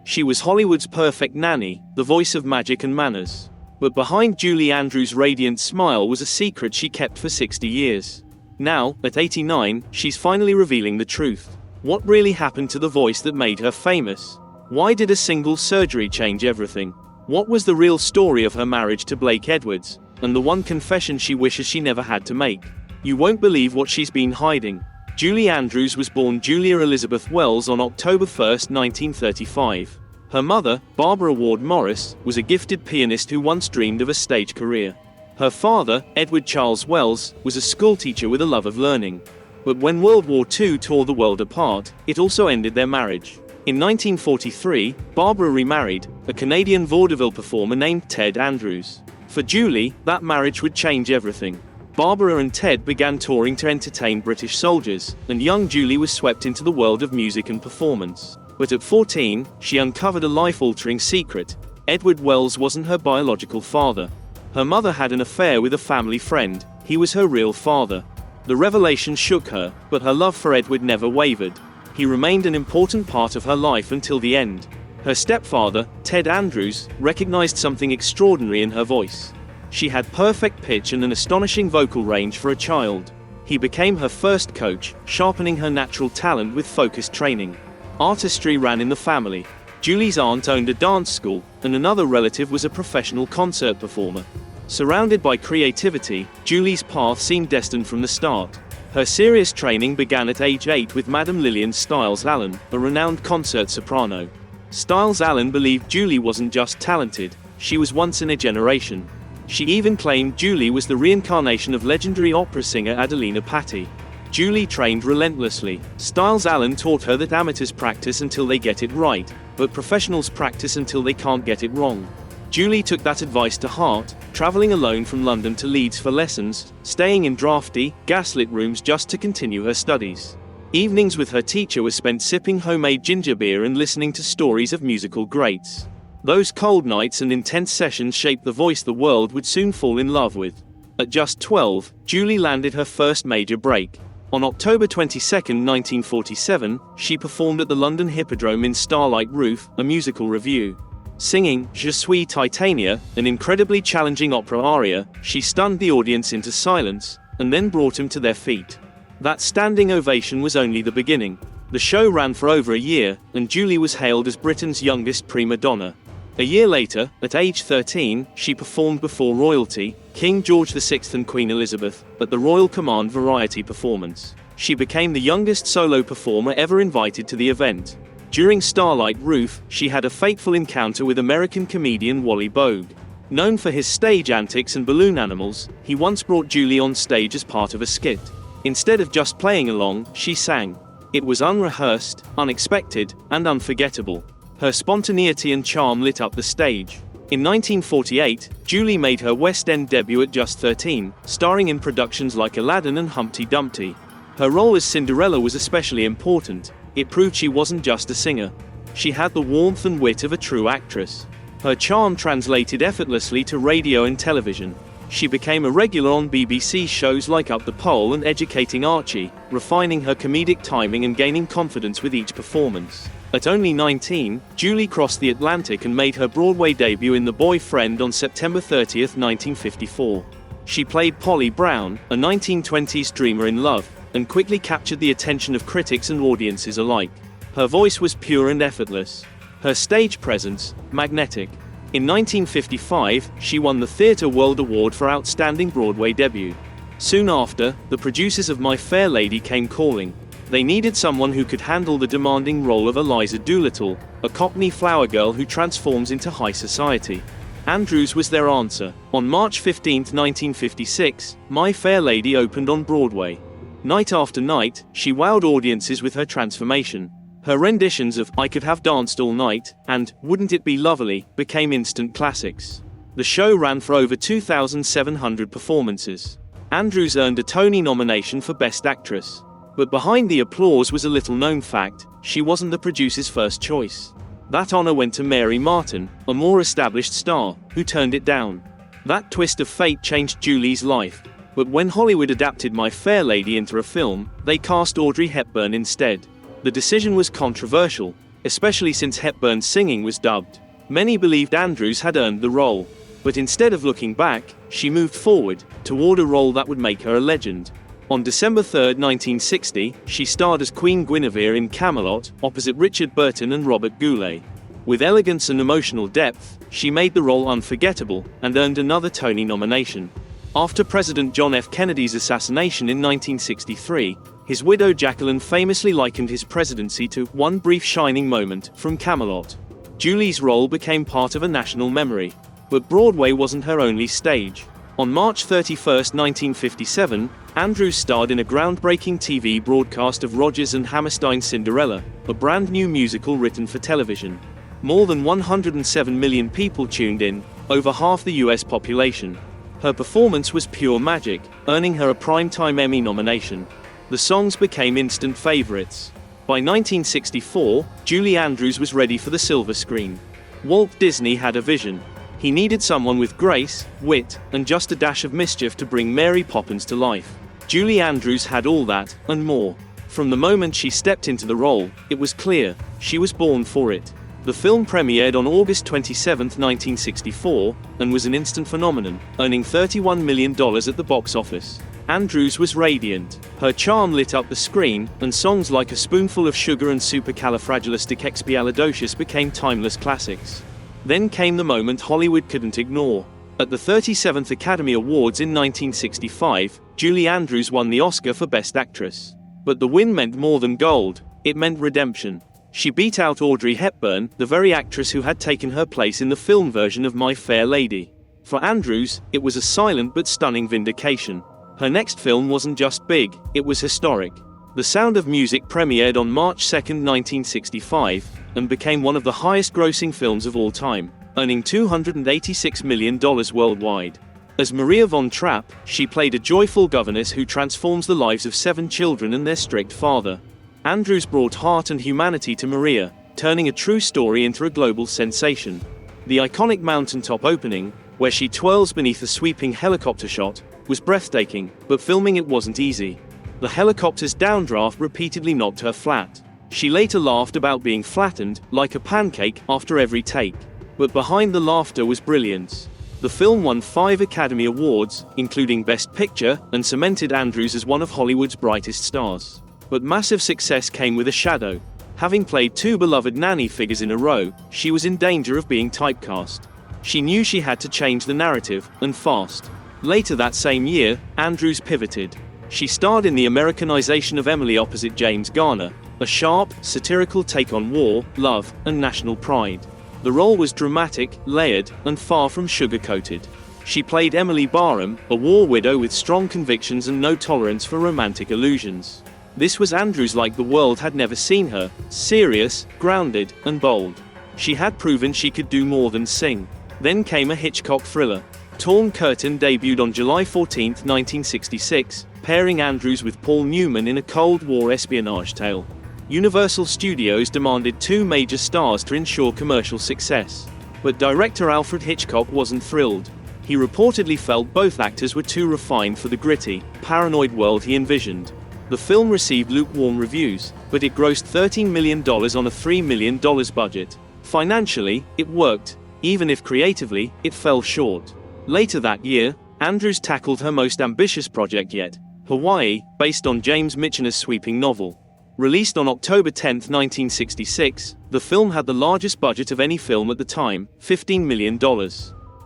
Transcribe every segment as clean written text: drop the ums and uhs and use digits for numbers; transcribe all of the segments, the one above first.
She was Hollywood's perfect nanny, the voice of magic and manners. But behind Julie Andrews' radiant smile was a secret she kept for 60 years. Now, at 89, she's finally revealing the truth. What really happened to the voice that made her famous? Why did a single surgery change everything? What was the real story of her marriage to Blake Edwards, and the one confession she wishes she never had to make? You won't believe what she's been hiding. Julie Andrews was born Julia Elizabeth Wells on October 1, 1935. Her mother, Barbara Ward Morris, was a gifted pianist who once dreamed of a stage career. Her father, Edward Charles Wells, was a schoolteacher with a love of learning. But when World War II tore the world apart, it also ended their marriage. In 1943, Barbara remarried a Canadian vaudeville performer named Ted Andrews. For Julie, that marriage would change everything. Barbara and Ted began touring to entertain British soldiers, and young Julie was swept into the world of music and performance. But at 14, she uncovered a life-altering secret. Edward Wells wasn't her biological father. Her mother had an affair with a family friend. He was her real father. The revelation shook her, but her love for Edward never wavered. He remained an important part of her life until the end. Her stepfather, Ted Andrews, recognized something extraordinary in her voice. She had perfect pitch and an astonishing vocal range for a child. He became her first coach, sharpening her natural talent with focused training. Artistry ran in the family. Julie's aunt owned a dance school, and another relative was a professional concert performer. Surrounded by creativity, Julie's path seemed destined from the start. Her serious training began at age 8 with Madame Lillian Styles Allen, a renowned concert soprano. Styles Allen believed Julie wasn't just talented, she was once in a generation. She even claimed Julie was the reincarnation of legendary opera singer Adelina Patti. Julie trained relentlessly. Styles Allen taught her that amateurs practice until they get it right, but professionals practice until they can't get it wrong. Julie took that advice to heart, traveling alone from London to Leeds for lessons, staying in drafty, gaslit rooms just to continue her studies. Evenings with her teacher were spent sipping homemade ginger beer and listening to stories of musical greats. Those cold nights and intense sessions shaped the voice the world would soon fall in love with. At just 12, Julie landed her first major break. On October 22, 1947, she performed at the London Hippodrome in Starlight Roof, a musical revue. Singing Je suis Titania, an incredibly challenging opera aria, she stunned the audience into silence, and then brought them to their feet. That standing ovation was only the beginning. The show ran for over a year, and Julie was hailed as Britain's youngest prima donna. A year later, at age 13, she performed before royalty, King George VI and Queen Elizabeth, at the Royal Command Variety Performance. She became the youngest solo performer ever invited to the event. During Starlight Roof, she had a fateful encounter with American comedian Wally Bogue. Known for his stage antics and balloon animals, he once brought Julie on stage as part of a skit. Instead of just playing along, she sang. It was unrehearsed, unexpected, and unforgettable. Her spontaneity and charm lit up the stage. In 1948, Julie made her West End debut at just 13, starring in productions like Aladdin and Humpty Dumpty. Her role as Cinderella was especially important. It proved she wasn't just a singer. She had the warmth and wit of a true actress. Her charm translated effortlessly to radio and television. She became a regular on BBC shows like Up the Pole and Educating Archie, refining her comedic timing and gaining confidence with each performance. At only 19, Julie crossed the Atlantic and made her Broadway debut in The Boyfriend on September 30, 1954. She played Polly Brown, a 1920s dreamer in love, and quickly captured the attention of critics and audiences alike. Her voice was pure and effortless. Her stage presence, magnetic. In 1955, she won the Theatre World Award for Outstanding Broadway Debut. Soon after, the producers of My Fair Lady came calling. They needed someone who could handle the demanding role of Eliza Doolittle, a Cockney flower girl who transforms into high society. Andrews was their answer. On March 15, 1956, My Fair Lady opened on Broadway. Night after night, she wowed audiences with her transformation. Her renditions of I Could Have Danced All Night and Wouldn't It Be Lovely became instant classics. The show ran for over 2,700 performances. Andrews earned a Tony nomination for Best Actress. But behind the applause was a little-known fact: she wasn't the producer's first choice. That honor went to Mary Martin, a more established star, who turned it down. That twist of fate changed Julie's life. But when Hollywood adapted My Fair Lady into a film, they cast Audrey Hepburn instead. The decision was controversial, especially since Hepburn's singing was dubbed. Many believed Andrews had earned the role, but instead of looking back, she moved forward, toward a role that would make her a legend. On December 3, 1960, she starred as Queen Guinevere in Camelot, opposite Richard Burton and Robert Goulet. With elegance and emotional depth, she made the role unforgettable, and earned another Tony nomination. After President John F. Kennedy's assassination in 1963, his widow Jacqueline famously likened his presidency to "one brief shining moment" from Camelot. Julie's role became part of a national memory. But Broadway wasn't her only stage. On March 31, 1957, Andrews starred in a groundbreaking TV broadcast of Rodgers and Hammerstein's Cinderella, a brand new musical written for television. More than 107 million people tuned in, over half the US population. Her performance was pure magic, earning her a Primetime Emmy nomination. The songs became instant favorites. By 1964, Julie Andrews was ready for the silver screen. Walt Disney had a vision. He needed someone with grace, wit, and just a dash of mischief to bring Mary Poppins to life. Julie Andrews had all that, and more. From the moment she stepped into the role, it was clear, she was born for it. The film premiered on August 27, 1964, and was an instant phenomenon, earning $31 million at the box office. Andrews was radiant. Her charm lit up the screen, and songs like A Spoonful of Sugar and Supercalifragilisticexpialidocious became timeless classics. Then came the moment Hollywood couldn't ignore. At the 37th Academy Awards in 1965, Julie Andrews won the Oscar for Best Actress. But the win meant more than gold, it meant redemption. She beat out Audrey Hepburn, the very actress who had taken her place in the film version of My Fair Lady. For Andrews, it was a silent but stunning vindication. Her next film wasn't just big, it was historic. The Sound of Music premiered on March 2, 1965, and became one of the highest-grossing films of all time, earning $286 million worldwide. As Maria von Trapp, she played a joyful governess who transforms the lives of 7 children and their strict father. Andrews brought heart and humanity to Maria, turning a true story into a global sensation. The iconic mountaintop opening, where she twirls beneath a sweeping helicopter shot, was breathtaking, but filming it wasn't easy. The helicopter's downdraft repeatedly knocked her flat. She later laughed about being flattened, like a pancake, after every take. But behind the laughter was brilliance. The film won 5 Academy Awards, including Best Picture, and cemented Andrews as one of Hollywood's brightest stars. But massive success came with a shadow. Having played 2 beloved nanny figures in a row, she was in danger of being typecast. She knew she had to change the narrative, and fast. Later that same year, Andrews pivoted. She starred in the Americanization of Emily opposite James Garner, a sharp, satirical take on war, love, and national pride. The role was dramatic, layered, and far from sugar-coated. She played Emily Barham, a war widow with strong convictions and no tolerance for romantic illusions. This was Andrews like the world had never seen her, serious, grounded, and bold. She had proven she could do more than sing. Then came a Hitchcock thriller. Torn Curtain debuted on July 14, 1966, pairing Andrews with Paul Newman in a Cold War espionage tale. Universal Studios demanded 2 major stars to ensure commercial success. But director Alfred Hitchcock wasn't thrilled. He reportedly felt both actors were too refined for the gritty, paranoid world he envisioned. The film received lukewarm reviews, but it grossed $13 million on a $3 million budget. Financially, it worked, even if creatively, it fell short. Later that year, Andrews tackled her most ambitious project yet, Hawaii, based on James Michener's sweeping novel. Released on October 10, 1966, the film had the largest budget of any film at the time, $15 million.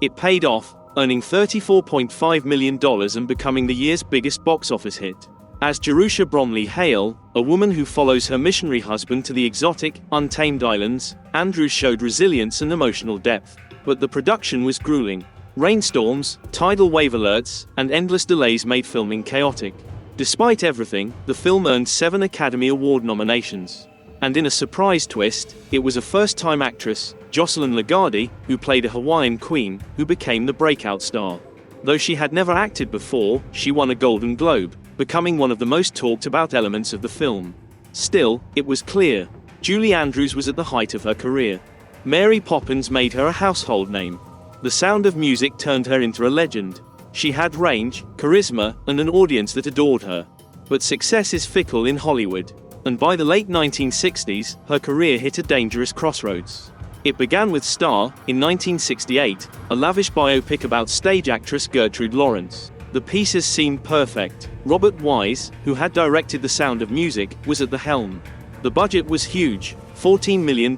It paid off, earning $34.5 million and becoming the year's biggest box office hit. As Jerusha Bromley Hale, a woman who follows her missionary husband to the exotic, untamed islands, Andrews showed resilience and emotional depth. But the production was grueling. Rainstorms, tidal wave alerts, and endless delays made filming chaotic. Despite everything, the film earned 7 Academy Award nominations. And in a surprise twist, it was a first-time actress, Jocelyn Lagarde, who played a Hawaiian queen, who became the breakout star. Though she had never acted before, she won a Golden Globe, becoming one of the most talked about elements of the film. Still, it was clear, Julie Andrews was at the height of her career. Mary Poppins made her a household name. The Sound of Music turned her into a legend. She had range, charisma, and an audience that adored her. But success is fickle in Hollywood. And by the late 1960s, her career hit a dangerous crossroads. It began with Star, in 1968, a lavish biopic about stage actress Gertrude Lawrence. The pieces seemed perfect. Robert Wise, who had directed The Sound of Music, was at the helm. The budget was huge, $14 million.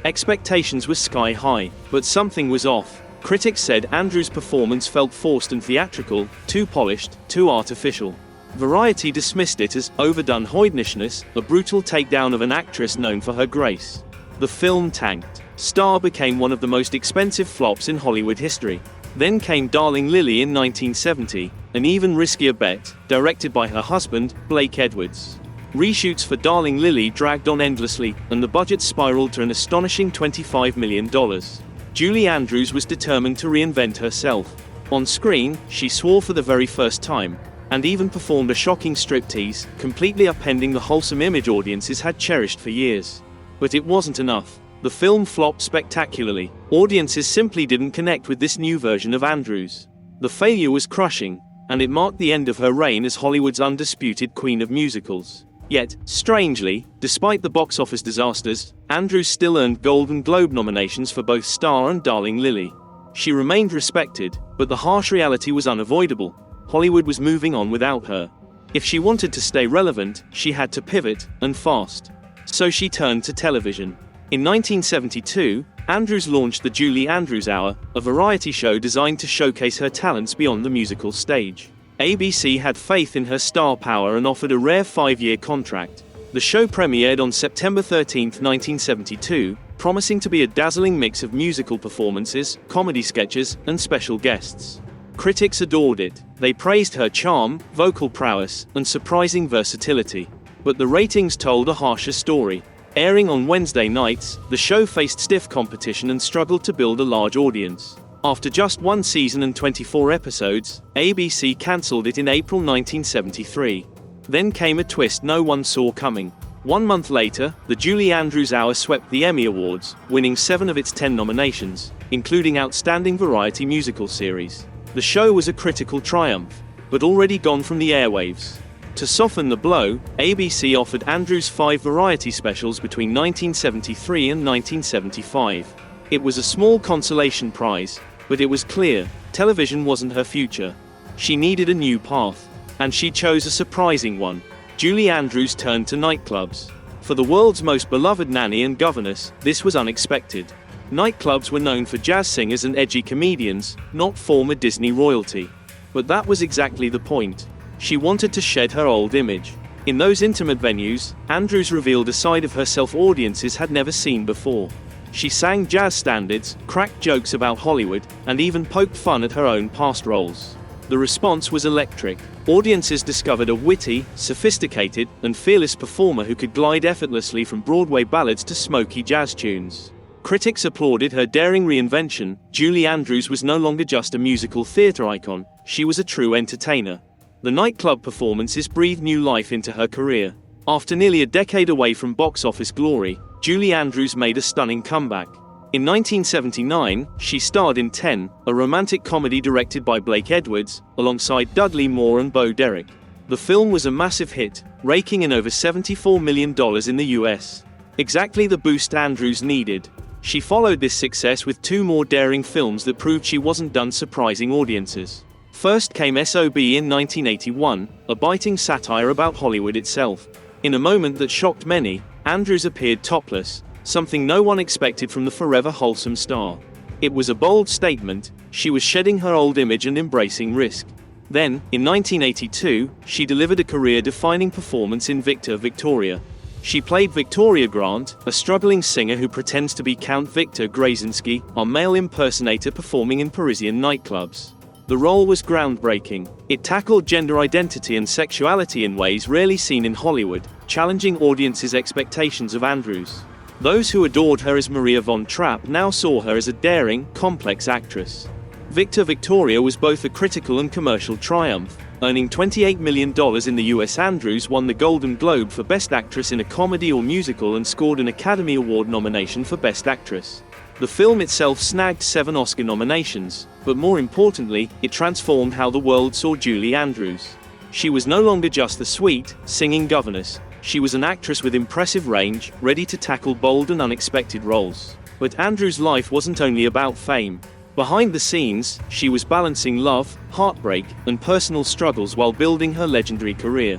Expectations were sky high, but something was off. Critics said Andrews' performance felt forced and theatrical, too polished, too artificial. Variety dismissed it as overdone hoydnishness, a brutal takedown of an actress known for her grace. The film tanked. Star became one of the most expensive flops in Hollywood history. Then came Darling Lily in 1970, an even riskier bet, directed by her husband, Blake Edwards. Reshoots for Darling Lily dragged on endlessly, and the budget spiraled to an astonishing $25 million. Julie Andrews was determined to reinvent herself. On screen, she swore for the very first time, and even performed a shocking striptease, completely upending the wholesome image audiences had cherished for years. But it wasn't enough. The film flopped spectacularly. Audiences simply didn't connect with this new version of Andrews. The failure was crushing, and it marked the end of her reign as Hollywood's undisputed queen of musicals. Yet, strangely, despite the box office disasters, Andrews still earned Golden Globe nominations for both Star and Darling Lily. She remained respected, but the harsh reality was unavoidable. Hollywood was moving on without her. If she wanted to stay relevant, she had to pivot, and fast. So she turned to television. In 1972, Andrews launched the Julie Andrews Hour, a variety show designed to showcase her talents beyond the musical stage. ABC had faith in her star power and offered a rare 5-year contract. The show premiered on September 13, 1972, promising to be a dazzling mix of musical performances, comedy sketches, and special guests. Critics adored it. They praised her charm, vocal prowess, and surprising versatility. But the ratings told a harsher story. Airing on Wednesday nights, the show faced stiff competition and struggled to build a large audience. After just one season and 24 episodes, ABC cancelled it in April 1973. Then came a twist no one saw coming. 1 month later, the Julie Andrews Hour swept the Emmy Awards, winning 7 of its 10 nominations, including Outstanding Variety Musical Series. The show was a critical triumph, but already gone from the airwaves. To soften the blow, ABC offered Andrews 5 variety specials between 1973 and 1975. It was a small consolation prize, but it was clear, television wasn't her future. She needed a new path, and she chose a surprising one. Julie Andrews turned to nightclubs. For the world's most beloved nanny and governess, this was unexpected. Nightclubs were known for jazz singers and edgy comedians, not former Disney royalty. But that was exactly the point. She wanted to shed her old image. In those intimate venues, Andrews revealed a side of herself audiences had never seen before. She sang jazz standards, cracked jokes about Hollywood, and even poked fun at her own past roles. The response was electric. Audiences discovered a witty, sophisticated, and fearless performer who could glide effortlessly from Broadway ballads to smoky jazz tunes. Critics applauded her daring reinvention. Julie Andrews was no longer just a musical theater icon, she was a true entertainer. The nightclub performances breathed new life into her career. After nearly a decade away from box office glory, Julie Andrews made a stunning comeback. In 1979, she starred in 10, a romantic comedy directed by Blake Edwards, alongside Dudley Moore and Bo Derek. The film was a massive hit, raking in over $74 million in the US. Exactly the boost Andrews needed. She followed this success with 2 more daring films that proved she wasn't done surprising audiences. First came SOB in 1981, a biting satire about Hollywood itself. In a moment that shocked many, Andrews appeared topless, something no one expected from the forever wholesome star. It was a bold statement. She was shedding her old image and embracing risk. Then, in 1982, she delivered a career-defining performance in Victor Victoria. She played Victoria Grant, a struggling singer who pretends to be Count Victor Grazinski, a male impersonator performing in Parisian nightclubs. The role was groundbreaking. It tackled gender identity and sexuality in ways rarely seen in Hollywood, challenging audiences' expectations of Andrews. Those who adored her as Maria von Trapp now saw her as a daring, complex actress. Victor Victoria was both a critical and commercial triumph, earning $28 million in the US. Andrews won the Golden Globe for Best Actress in a Comedy or Musical and scored an Academy Award nomination for Best Actress. The film itself snagged 7 Oscar nominations, but more importantly, it transformed how the world saw Julie Andrews. She was no longer just the sweet, singing governess. She was an actress with impressive range, ready to tackle bold and unexpected roles. But Andrews' life wasn't only about fame. Behind the scenes, she was balancing love, heartbreak, and personal struggles while building her legendary career.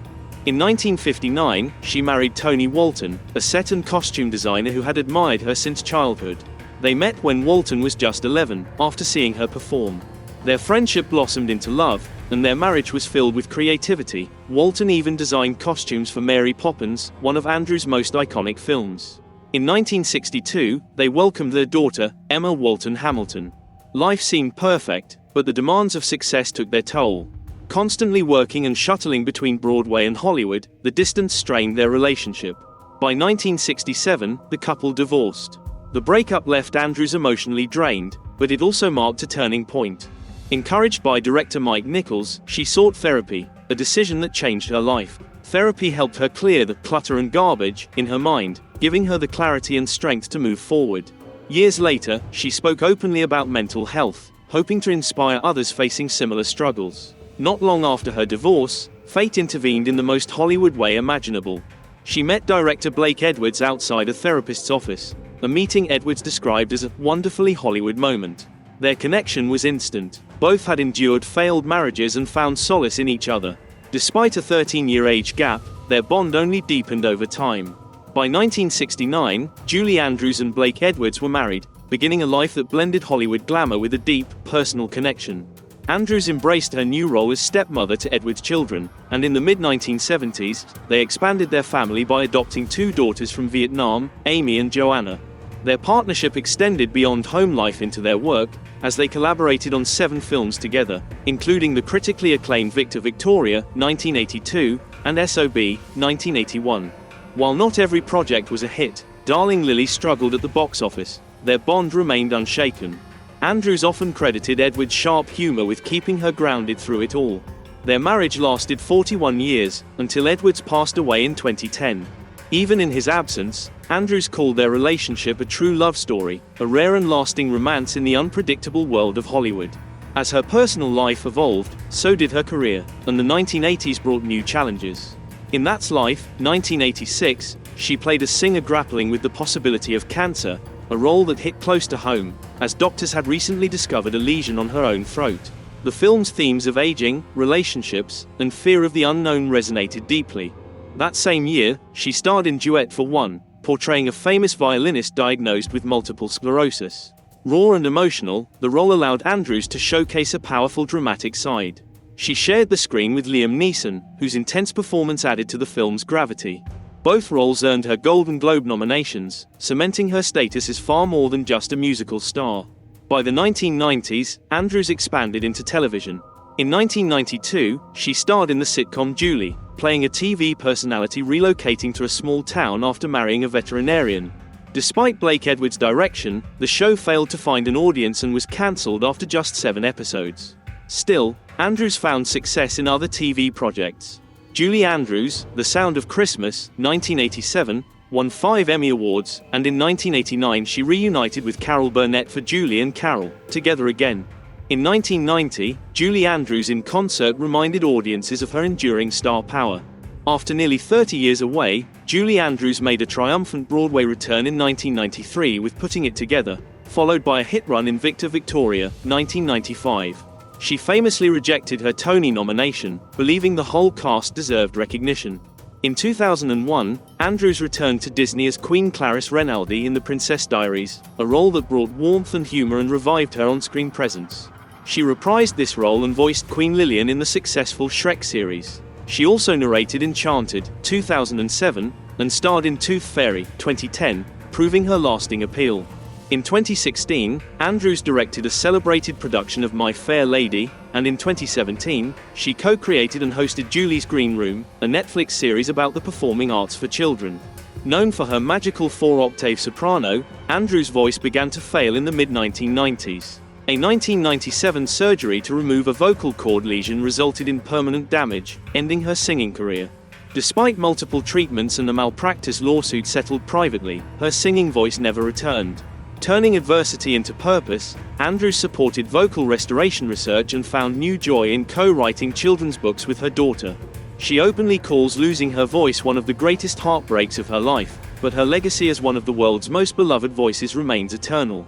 In 1959, she married Tony Walton, a set and costume designer who had admired her since childhood. They met when Walton was just 11, after seeing her perform. Their friendship blossomed into love, and their marriage was filled with creativity. Walton even designed costumes for Mary Poppins, one of Andrews' most iconic films. In 1962, they welcomed their daughter, Emma Walton Hamilton. Life seemed perfect, but the demands of success took their toll. Constantly working and shuttling between Broadway and Hollywood, the distance strained their relationship. By 1967, the couple divorced. The breakup left Andrews emotionally drained, but it also marked a turning point. Encouraged by director Mike Nichols, she sought therapy, a decision that changed her life. Therapy helped her clear the clutter and garbage in her mind, giving her the clarity and strength to move forward. Years later, she spoke openly about mental health, hoping to inspire others facing similar struggles. Not long after her divorce, fate intervened in the most Hollywood way imaginable. She met director Blake Edwards outside a therapist's office, a meeting Edwards described as a wonderfully Hollywood moment. Their connection was instant. Both had endured failed marriages and found solace in each other. Despite a 13-year age gap, their bond only deepened over time. By 1969, Julie Andrews and Blake Edwards were married, beginning a life that blended Hollywood glamour with a deep, personal connection. Andrews embraced her new role as stepmother to Edwards' children, and in the mid-1970s, they expanded their family by adopting 2 daughters from Vietnam, Amy and Joanna. Their partnership extended beyond home life into their work, as they collaborated on 7 films together, including the critically acclaimed Victor Victoria, 1982, and S.O.B., 1981. While not every project was a hit, Darling Lily struggled at the box office. Their bond remained unshaken. Andrews often credited Edwards' sharp humor with keeping her grounded through it all. Their marriage lasted 41 years, until Edwards passed away in 2010. Even in his absence, Andrews called their relationship a true love story, a rare and lasting romance in the unpredictable world of Hollywood. As her personal life evolved, so did her career, and the 1980s brought new challenges. In That's Life, 1986, she played a singer grappling with the possibility of cancer, a role that hit close to home, as doctors had recently discovered a lesion on her own throat. The film's themes of aging, relationships, and fear of the unknown resonated deeply. That same year, she starred in Duet for One, portraying a famous violinist diagnosed with multiple sclerosis. Raw and emotional, the role allowed Andrews to showcase a powerful dramatic side. She shared the screen with Liam Neeson, whose intense performance added to the film's gravity. Both roles earned her Golden Globe nominations, cementing her status as far more than just a musical star. By the 1990s, Andrews expanded into television. In 1992, she starred in the sitcom Julie, playing a TV personality relocating to a small town after marrying a veterinarian. Despite Blake Edwards' direction, the show failed to find an audience and was cancelled after just 7 episodes. Still, Andrews found success in other TV projects. Julie Andrews, The Sound of Christmas, 1987, won 5 Emmy Awards, and in 1989 she reunited with Carol Burnett for Julie and Carol, Together Again. In 1990, Julie Andrews in concert reminded audiences of her enduring star power. After nearly 30 years away, Julie Andrews made a triumphant Broadway return in 1993 with Putting It Together, followed by a hit run in Victor Victoria, 1995. She famously rejected her Tony nomination, believing the whole cast deserved recognition. In 2001, Andrews returned to Disney as Queen Clarice Renaldi in The Princess Diaries, a role that brought warmth and humor and revived her on-screen presence. She reprised this role and voiced Queen Lillian in the successful Shrek series. She also narrated Enchanted, 2007, and starred in Tooth Fairy, 2010, proving her lasting appeal. In 2016, Andrews directed a celebrated production of My Fair Lady, and in 2017, she co-created and hosted Julie's Green Room, a Netflix series about the performing arts for children. Known for her magical 4-octave soprano, Andrews' voice began to fail in the mid-1990s. A 1997 surgery to remove a vocal cord lesion resulted in permanent damage, ending her singing career. Despite multiple treatments and a malpractice lawsuit settled privately, her singing voice never returned. Turning adversity into purpose, Andrews supported vocal restoration research and found new joy in co-writing children's books with her daughter. She openly calls losing her voice one of the greatest heartbreaks of her life, but her legacy as one of the world's most beloved voices remains eternal.